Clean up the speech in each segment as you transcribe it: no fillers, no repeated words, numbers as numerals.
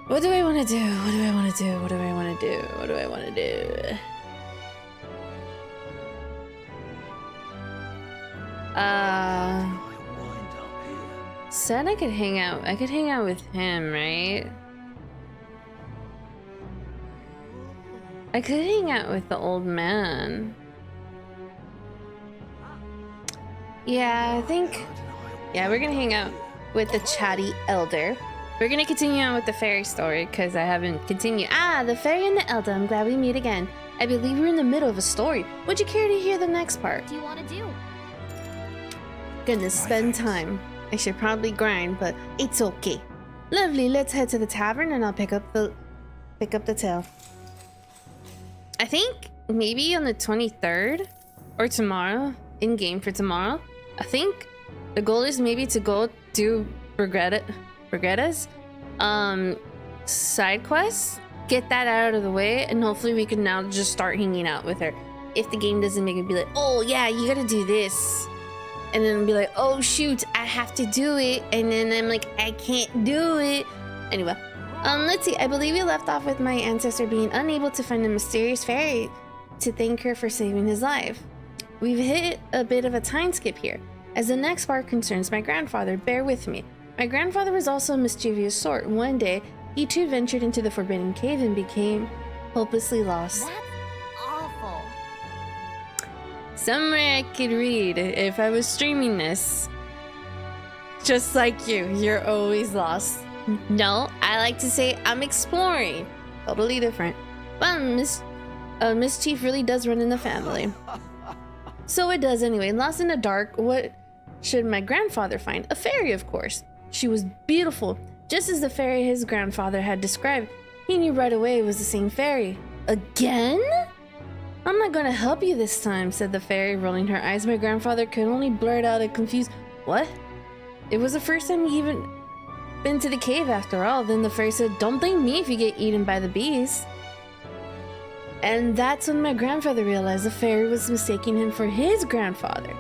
What do I want to do? What do I want to do? What do I want to do? What do I want to do? Said I could hang out. I could hang out with him, right? I could hang out with the old man. Yeah, I think... Yeah, we're gonna hang out with the chatty elder. We're gonna continue on with the fairy story, because I haven't continued. Ah, the fairy and the elder. I'm glad we meet again. I believe we're in the middle of a story. Would you care to hear the next part? What do you want to do? Gonna spend time. I should probably grind, but it's okay. Lovely, let's head to the tavern and I'll pick up the tale. I think maybe on the 23rd or tomorrow, in game for tomorrow. I think the goal is maybe to go do Regretta's side quest, get that out of the way, and hopefully we can now just start hanging out with her. If the game doesn't make it be like, oh yeah, you gotta do this. And then be like, oh shoot, I have to do it. And then I'm like, I can't do it. Anyway, let's see. I believe we left off with my ancestor being unable to find a mysterious fairy to thank her for saving his life. We've hit a bit of a time skip here, as the next part concerns my grandfather. Bear with me. My grandfather was also a mischievous sort. One day, he too ventured into the forbidden cave and became hopelessly lost. That's awful. Somewhere I could read if I was streaming this. Just like you, you're always lost. No, I like to say I'm exploring. Totally different. Well, mischief really does run in the family. So it does anyway. Lost in the dark, what should my grandfather find? A fairy, of course. She was beautiful, just as the fairy his grandfather had described. He knew right away it was the same fairy. Again? I'm not gonna help you this time, said the fairy, rolling her eyes. My grandfather could only blurt out a confused, what? It was the first time he even been to the cave after all. Then the fairy said, don't blame me if you get eaten by the bees. And that's when my grandfather realized the fairy was mistaking him for his grandfather.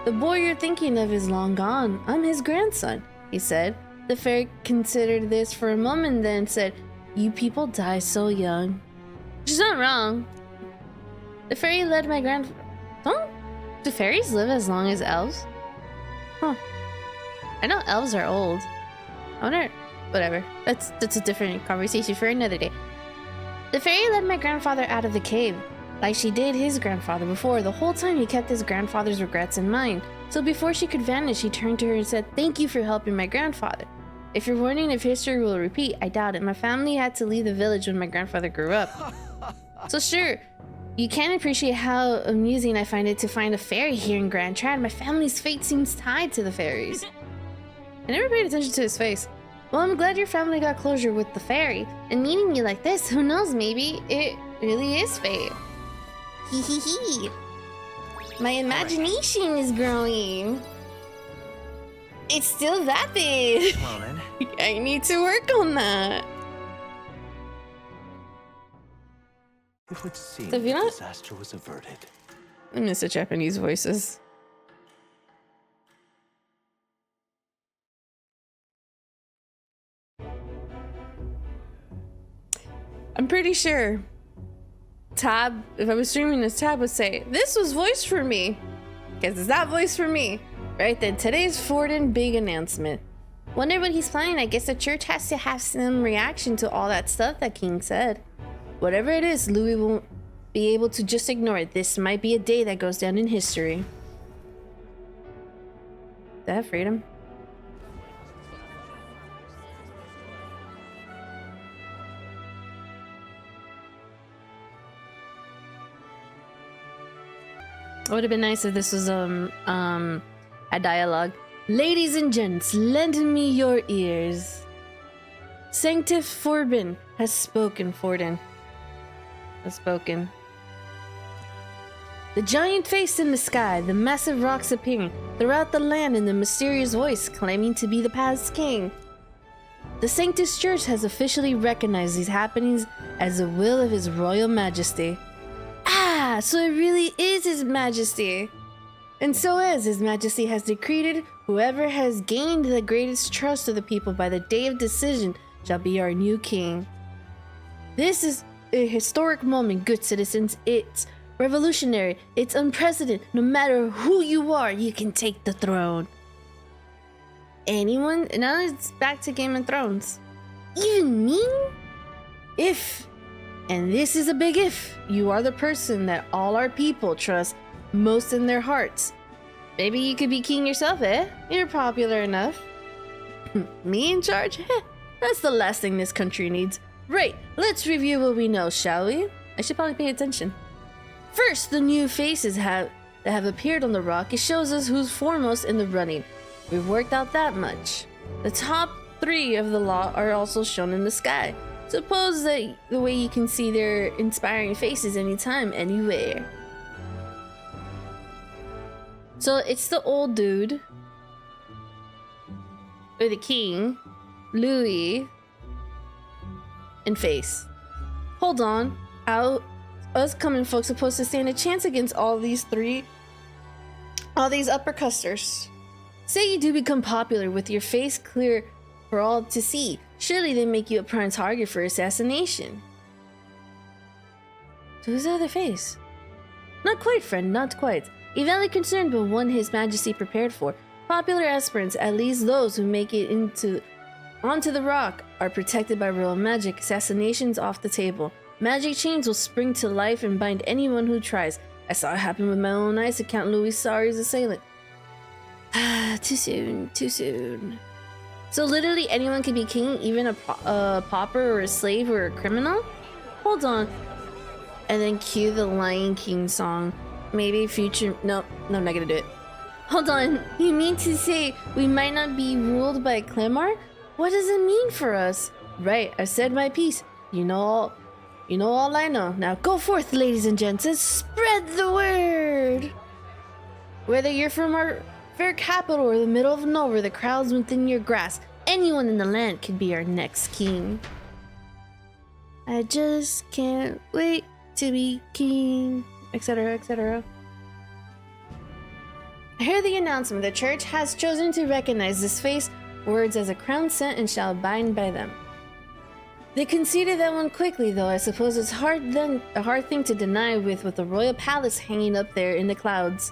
The boy you're thinking of is long gone. I'm his grandson, he said. The fairy considered this for a moment, then said, you people die so young. She's not wrong. The fairy led my Don't do fairies live as long as elves? Huh. I know elves are old. I wonder... Whatever. That's a different conversation for another day. The fairy led my grandfather out of the cave, like she did his grandfather before. The whole time he kept his grandfather's regrets in mind. So before she could vanish, he turned to her and said, thank you for helping my grandfather. If you're wondering if history will repeat, I doubt it. My family had to leave the village when my grandfather grew up. So sure, you can appreciate how amusing I find it to find a fairy here in Grand Trad. My family's fate seems tied to the fairies. I never paid attention to his face. Well, I'm glad your family got closure with the fairy. And meeting you like this, who knows, maybe it really is fate. Hee hee hee. My imagination is growing. It's still vapid. Come on, then. I need to work on that. It would seem So the if you don't- disaster was averted. I miss the Japanese voices. I'm pretty sure Tab, if I was streaming this, Tab would say, this was voiced for me. Because it's not voiced for me. Right then, today's Forden big announcement. Wonder what he's planning. I guess the church has to have some reaction to all that stuff that King said. Whatever it is, Louis won't be able to just ignore it. This might be a day that goes down in history. Do I have freedom? It would have been nice if this was a dialogue. Ladies and gents, lend me your ears. Sanctif Forbin has spoken, Forden. Has spoken. The giant face in the sky, the massive rocks appearing throughout the land, and the mysterious voice claiming to be the past king. The Sanctus Church has officially recognized these happenings as the will of His Royal Majesty. Ah, so it really is His Majesty. And so as His Majesty has decreed, whoever has gained the greatest trust of the people by the day of decision shall be our new king. This is a historic moment, good citizens. It's revolutionary. It's unprecedented. No matter who you are, you can take the throne. Anyone? Now it's back to Game of Thrones. Even me? If, and this is a big if, you are the person that all our people trust most in their hearts. Maybe you could be king yourself, eh? You're popular enough. Me in charge? That's the last thing this country needs. Right, let's review what we know, shall we? I should probably pay attention. First, the new faces that have appeared on the rock. It shows us who's foremost in the running. We've worked out that much. The top 3 of the lot are also shown in the sky. Suppose that the way you can see their inspiring faces anytime, anywhere. So it's the old dude, or the king, Louis, and Face. Hold on, us common folks supposed to stand a chance against all these upper custers. Say you do become popular with your face clear for all to see. Surely they make you a prime target for assassination. So who's the other face? Not quite, friend, not quite. A valid concern, but one His Majesty prepared for. Popular aspirants, at least those who make it onto the rock, are protected by royal magic. Assassinations off the table. Magic chains will spring to life and bind anyone who tries. I saw it happen with my own eyes to Count Louis Sari's assailant. Too soon, too soon. So literally anyone can be king, even a pauper or a slave or a criminal? Hold on. And then cue the Lion King song. Maybe future... No, I'm not gonna do it. Hold on, you mean to say we might not be ruled by Clemar? What does it mean for us? Right, I said my piece. You know all I know. Now go forth, ladies and gents, and spread the word! Whether you're from our fair capital or the middle of nowhere, the crowds within your grasp, anyone in the land could be our next king. I just can't wait to be king, etc., etc. I hear the announcement. The church has chosen to recognize this face, words as a crown sent, and shall abide by them. They conceded that one quickly, though I suppose it's a hard thing to deny with the royal palace hanging up there in the clouds.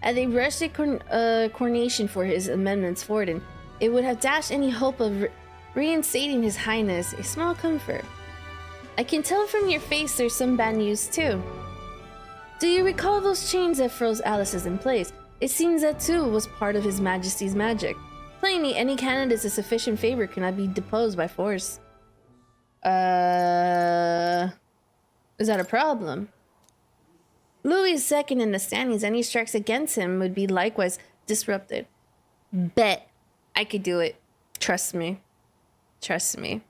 As they rushed a coronation for his amendments forwarded, it would have dashed any hope of reinstating his highness. A small comfort. I can tell from your face there's some bad news too. Do you recall those chains that froze Alice's in place? It seems that too was part of His Majesty's magic. Plainly, any candidates of sufficient favor cannot be deposed by force. Is that a problem? Louis is second in the standings. Any strikes against him would be likewise disrupted. Bet I could do it. Trust me. Trust me.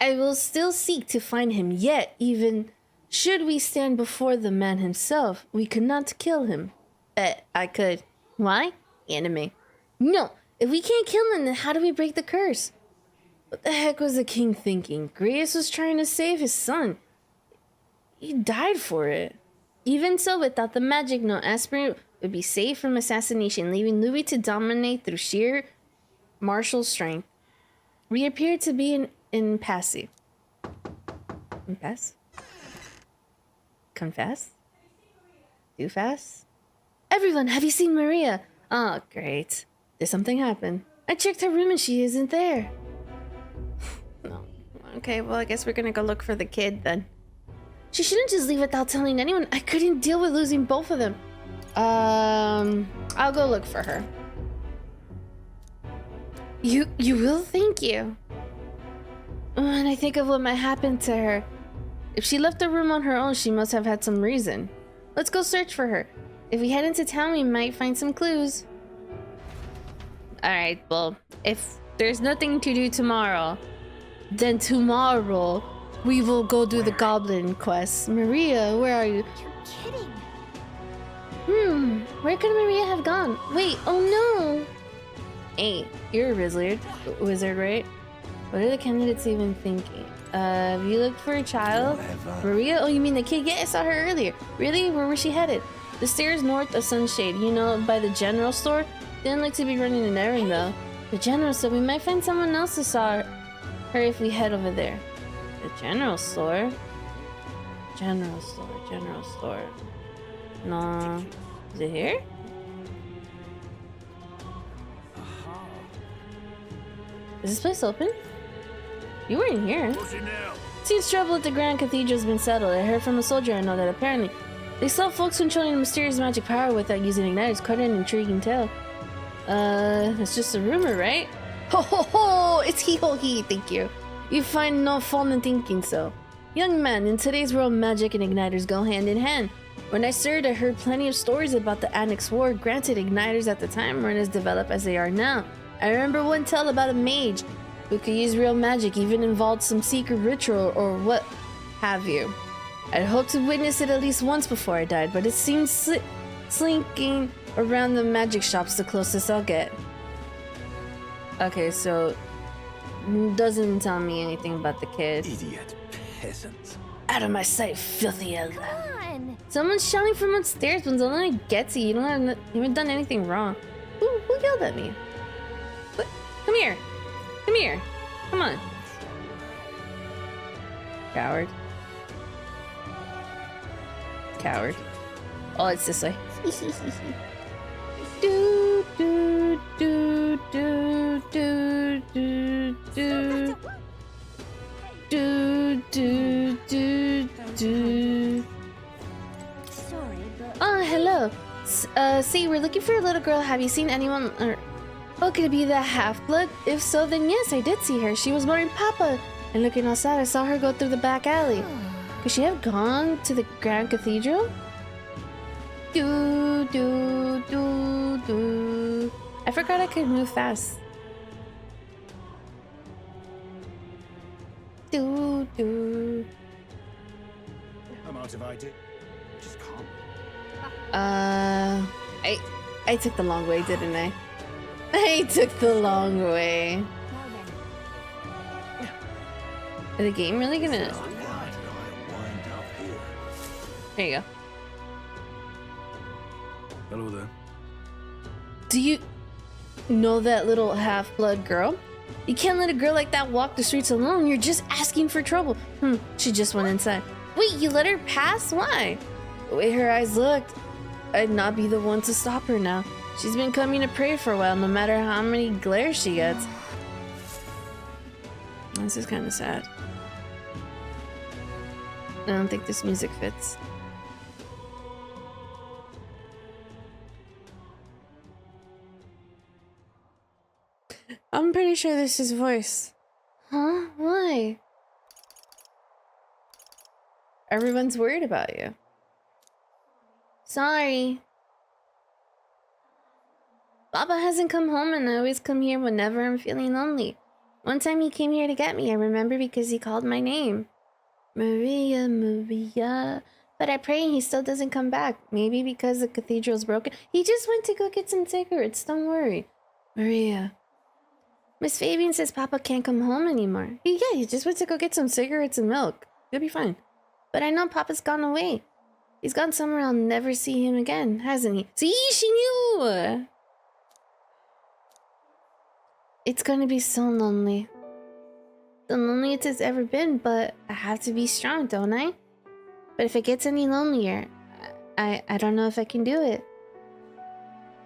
I will still seek to find him, yet even should we stand before the man himself, we could not kill him. Bet I could. Why? Enemy. No, if we can't kill him, then how do we break the curse? What the heck was the king thinking? Grace was trying to save his son. He died for it. Even so, without the magic, no aspirant would be safe from assassination, leaving Louis to dominate through sheer martial strength. We appear to be in impasse. Impasse? Confess? Do fast? Everyone, have you seen Maria? Oh, great. Did something happen? I checked her room and she isn't there. No. Okay, well, I guess we're gonna go look for the kid then. She shouldn't just leave without telling anyone. I couldn't deal with losing both of them. I'll go look for her. You will? Thank you. And I think of what might happen to her. If she left the room on her own, she must have had some reason. Let's go search for her. If we head into town, we might find some clues. Alright, well, if there's nothing to do tomorrow, then tomorrow we will go do the goblin quest. Maria, where are you? You're kidding. Where could Maria have gone? Wait, oh no! Hey, you're a wizard, right? What are the candidates even thinking? Have you looked for a child? Maria? Oh, you mean the kid? Yeah, I saw her earlier. Really? Where was she headed? The stairs north of Sunshade, you know, by the general store. Didn't look to be running an errand though. The general store, we might find someone else who saw her. Hurry if we head over there. The general store? General store, general store. No. Is it here? Is this place open? You weren't here. Seems trouble at the Grand Cathedral's been settled. I heard from a soldier I know that apparently they stop folks controlling a mysterious magic power without using igniters. Quite an intriguing tale. It's just a rumor, right? Ho ho ho! It's he ho he, thank you. You find no fault in thinking so. Young man, in today's world, magic and igniters go hand in hand. When I served, I heard plenty of stories about the Annex War. Granted, igniters at the time weren't as developed as they are now. I remember one tale about a mage who could use real magic, even involved some secret ritual or what have you. I'd hoped to witness it at least once before I died, but it seems slinking around the magic shop's the closest I'll get. Okay, so doesn't tell me anything about the kid. Idiot peasants. Out of my sight, filthy elder. Someone's shouting from upstairs. When someone gets you, you haven't done anything wrong. Who yelled at me? What? Come here. Come here. Come on. Coward. Coward. Oh, it's this way. do do do do do do do do do do do. Oh, hello. See, we're looking for a little girl. Have you seen anyone or... Oh, could it be that half-blood? If so, then yes, I did see her. She was wearing Papa. And looking outside, I saw her go through the back alley. Could she have gone to the Grand Cathedral? Do, do, do, do. I forgot I could move fast. Do, do. I'm out of idea. Just calm. I took the long way, didn't I? I took the long way. Is the game really gonna... There you go. Hello there. Do you know that little half-blood girl? You can't let a girl like that walk the streets alone. You're just asking for trouble. She just went inside. Wait, you let her pass? Why? The way her eyes looked, I'd not be the one to stop her now. She's been coming to pray for a while, no matter how many glares she gets. This is kind of sad. I don't think this music fits. I'm pretty sure this is voice. Huh? Why? Everyone's worried about you. Sorry. Papa hasn't come home and I always come here whenever I'm feeling lonely. One time he came here to get me, I remember, because he called my name. Maria, Maria. But I pray he still doesn't come back. Maybe because the cathedral's broken. He just went to go get some cigarettes, don't worry. Maria. Miss Fabian says Papa can't come home anymore. Yeah, he just went to go get some cigarettes and milk. He'll be fine. But I know Papa's gone away. He's gone somewhere I'll never see him again, hasn't he? See, she knew! It's gonna be so lonely. The loneliest it's ever been, but I have to be strong, don't I? But if it gets any lonelier, I don't know if I can do it.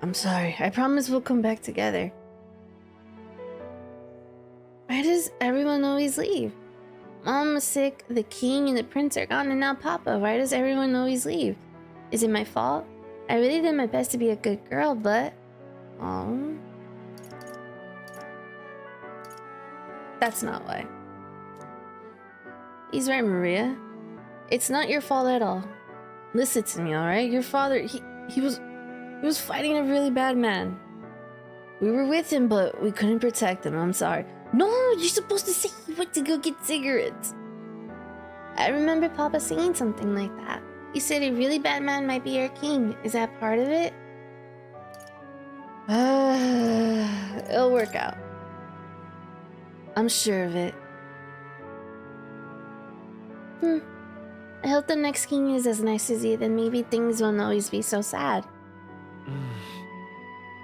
I'm sorry. I promise we'll come back together. Why does everyone always leave? Mom was sick, the king and the prince are gone, and now Papa. Why does everyone always leave? Is it my fault? I really did my best to be a good girl, but... Oh. That's not why. He's right, Maria. It's not your fault at all. Listen to me, alright? Your father, he was fighting a really bad man. We were with him, but we couldn't protect him. I'm sorry. No, you're supposed to say he went to go get cigarettes. I remember Papa saying something like that. He said a really bad man might be our king. Is that part of it? It'll work out. I'm sure of it. I hope the next king is as nice as you, then maybe things won't always be so sad.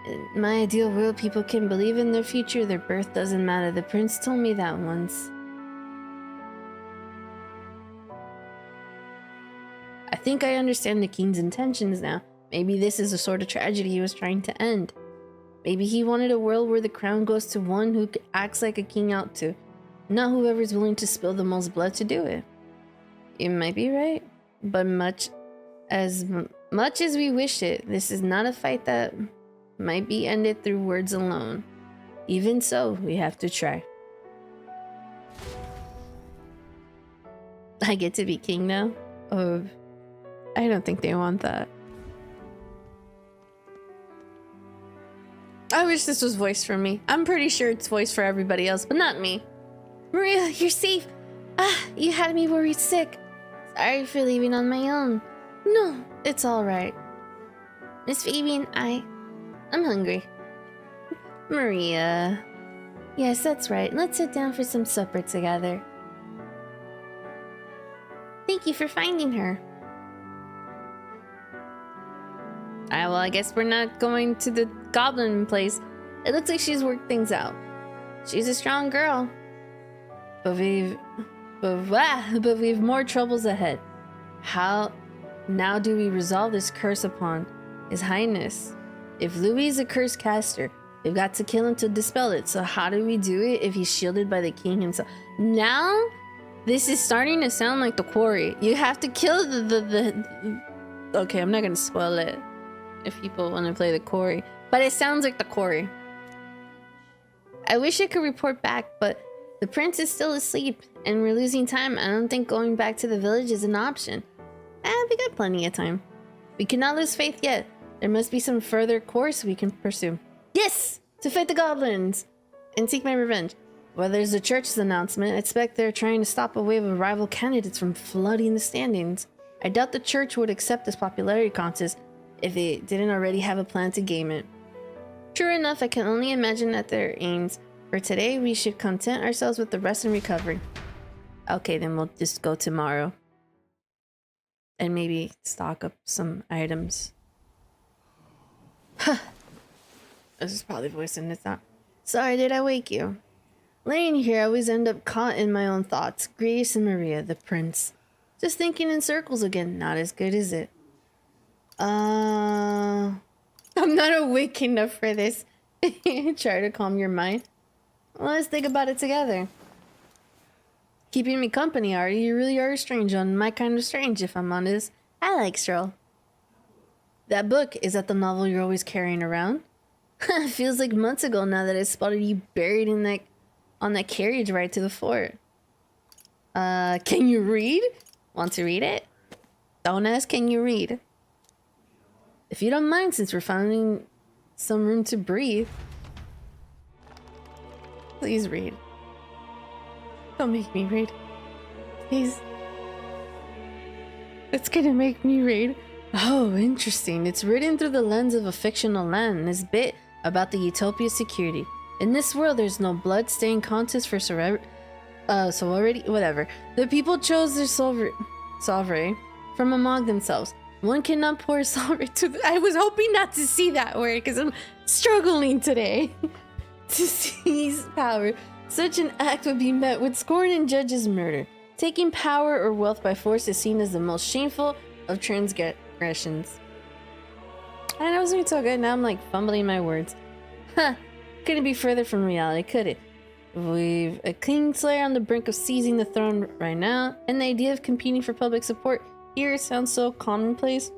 In my ideal world, people can believe in their future. Their birth doesn't matter. The prince told me that once. I think I understand the king's intentions now. Maybe this is the sort of tragedy he was trying to end. Maybe he wanted a world where the crown goes to one who acts like a king ought to, not whoever's willing to spill the most blood to do it. You might be right, but much as we wish it, this is not a fight that might be ended through words alone. Even so, we have to try. I get to be king now? Oh, I don't think they want that. I wish this was voiced for me. I'm pretty sure it's voiced for everybody else, but not me. Maria, you're safe. You had me worried sick. Sorry for leaving on my own. No, it's all right. Miss Fabian, I'm hungry. Maria. Yes, that's right. Let's sit down for some supper together. Thank you for finding her. Well, I guess we're not going to the goblin place. It looks like she's worked things out. She's a strong girl. But we've more troubles ahead. How now do we resolve this curse upon His Highness? If Louis is a curse caster, we've got to kill him to dispel it. So how do we do it if he's shielded by the king himself? Now, this is starting to sound like the quarry. You have to kill the Okay, I'm not gonna spoil it if people want to play the quarry, but it sounds like the quarry. I wish I could report back, but the prince is still asleep and we're losing time. I don't think going back to the village is an option. We got plenty of time. We cannot lose faith yet. There must be some further course we can pursue. Yes! To fight the goblins and seek my revenge. Well, there's the church's announcement. I expect they're trying to stop a wave of rival candidates from flooding the standings. I doubt the church would accept this popularity contest if they didn't already have a plan to game it. True enough, I can only imagine at their aims. For today, we should content ourselves with the rest and recovery. Okay, then we'll just go tomorrow. And maybe stock up some items. Huh. This is probably voicing it's not. Sorry, did I wake you? Laying here, I always end up caught in my own thoughts. Grace and Maria, the prince. Just thinking in circles again. Not as good, is it? I'm not awake enough for this. Try to calm your mind. Well, let's think about it together. Keeping me company, Artie. You really are strange on my kind of strange, if I'm honest. I like Stroll. That book, is that the novel you're always carrying around? Feels like months ago now that I spotted you buried in on that carriage ride to the fort. Can you read? Want to read it? Don't ask, can you read? If you don't mind, since we're finding some room to breathe. Please read. Don't make me read. Please. It's gonna make me read. Oh, interesting. It's written through the lens of a fictional land. This bit about the utopia security. In this world, there's no blood-stained contest for whatever. The people chose their sovereign from among themselves. One cannot pour sovereign to I was hoping not to see that word because I'm struggling today to seize power. Such an act would be met with scorn and judged as murder. Taking power or wealth by force is seen as the most shameful of transgressions. And I was doing so good, now I'm like fumbling my words. Huh, couldn't be further from reality, could it? We've a Kingslayer on the brink of seizing the throne right now, and the idea of competing for public support here sounds so commonplace.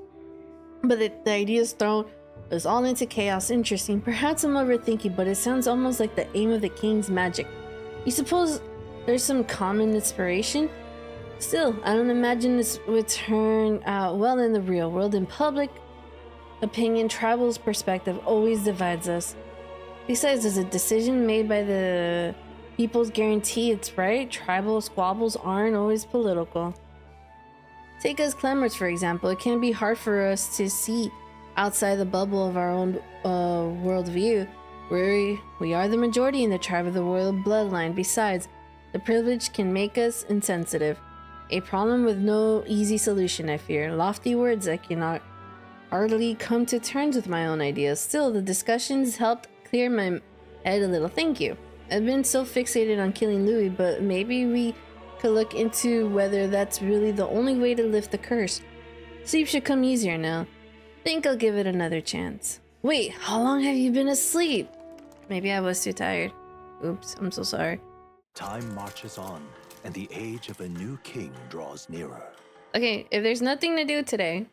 But the idea's thrown is all into chaos. Interesting. Perhaps I'm overthinking, but it sounds almost like the aim of the king's magic. You suppose there's some common inspiration? Still, I don't imagine this would turn out well in the real world. In public opinion, tribal's perspective always divides us. Besides, does a decision made by the people's guarantee it's right? Tribal squabbles aren't always political. Take us Clemmers, for example. It can be hard for us to see outside the bubble of our own worldview. We are the majority in the tribe of the royal bloodline. Besides, the privilege can make us insensitive. A problem with no easy solution, I fear. Lofty words I cannot hardly come to terms with my own ideas. Still, the discussions helped clear my head a little. Thank you. I've been so fixated on killing Louis, but maybe we could look into whether that's really the only way to lift the curse. Sleep should come easier now. Think I'll give it another chance. Wait, how long have you been asleep? Maybe I was too tired. Oops, I'm so sorry. Time marches on, and the age of a new king draws nearer. Okay, if there's nothing to do today,